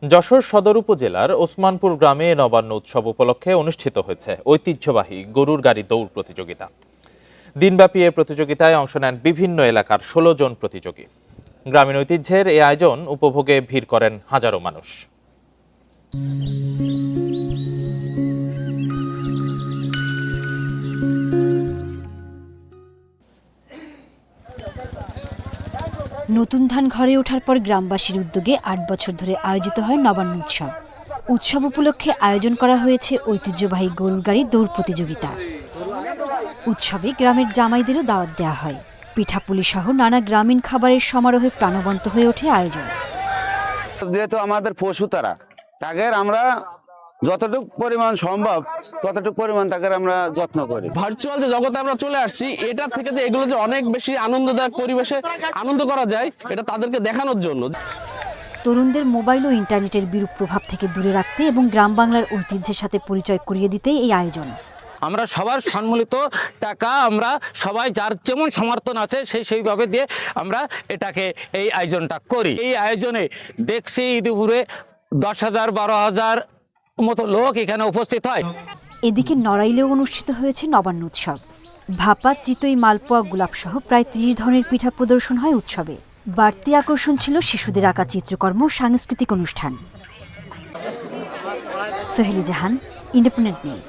যশোর সদর উপজেলার ওসমানপুর গ্রামে নবান্ন উৎসব উপলক্ষে অনুষ্ঠিত হয়েছে ঐতিহ্যবাহী গরুর গাড়ি দৌড় প্রতিযোগিতা। দিনব্যাপী এ প্রতিযোগিতায় অংশ নেন বিভিন্ন এলাকার ১৬ জন প্রতিযোগী। গ্রামীণ ঐতিহ্যের এই আয়োজন উপভোগে ভিড় করেন হাজারো মানুষ। নতুন ধান ঘরে ওঠার পর গ্রামবাসীর উদ্যোগে ৮ বছর ধরে আয়োজিত হয় নবান্ন উৎসব। উৎসব উপলক্ষে আয়োজন করা হয়েছে ঐতিহ্যবাহী গরুর গাড়ি দৌড় প্রতিযোগিতা। উৎসবে গ্রামের জামাইদেরও দাওয়াত দেওয়া হয়। পিঠাপুলি সহ নানা গ্রামীণ খাবারের সমারোহে প্রাণবন্ত হয়ে ওঠে আয়োজন। যেহেতু আমাদের পশু তাকে আমরা যতটুকু পরিমাণ সম্ভব ততটুকু পরিমাণ তাকে আমরা যত্ন করি। ভার্চুয়াল যে জগতে আমরা চলে আসছি, এটা থেকে যে এগুলো যে অনেক বেশি আনন্দদায়ক পরিবেশে আনন্দ করা যায়, এটা তাদেরকে দেখানোর জন্য। তরুণদের মোবাইল ও ইন্টারনেটের বিরূপ প্রভাব থেকে দূরে রাখতে এবং গ্রাম বাংলার ঐতিহ্যের সাথে পরিচয় করিয়ে দিতেই এই আয়োজন। আমরা সবার সম্মিলিত টাকা আমরা সবাই যার যেমন সমর্থন আছে সেইভাবে দিয়ে আমরা এই আয়োজনটা করি। এই আয়োজনে দেখছি দুপুরে ১০,০০০ ১২,০০০ মতো লোক এখানে উপস্থিত হয়। এদিকে নড়াইলেও অনুষ্ঠিত হয়েছে নবান্ন উৎসব। ভাপা, চিতই, মালপোয়া, গোলাপ সহ প্রায় ৩০ ধরনের পিঠা প্রদর্শন হয় উৎসবে। বাড়তি আকর্ষণ ছিল শিশুদের আঁকা চিত্রকর্ম, সাংস্কৃতিক অনুষ্ঠান। সোহেলি জাহান, ইন্ডিপেন্ডেন্ট নিউজ।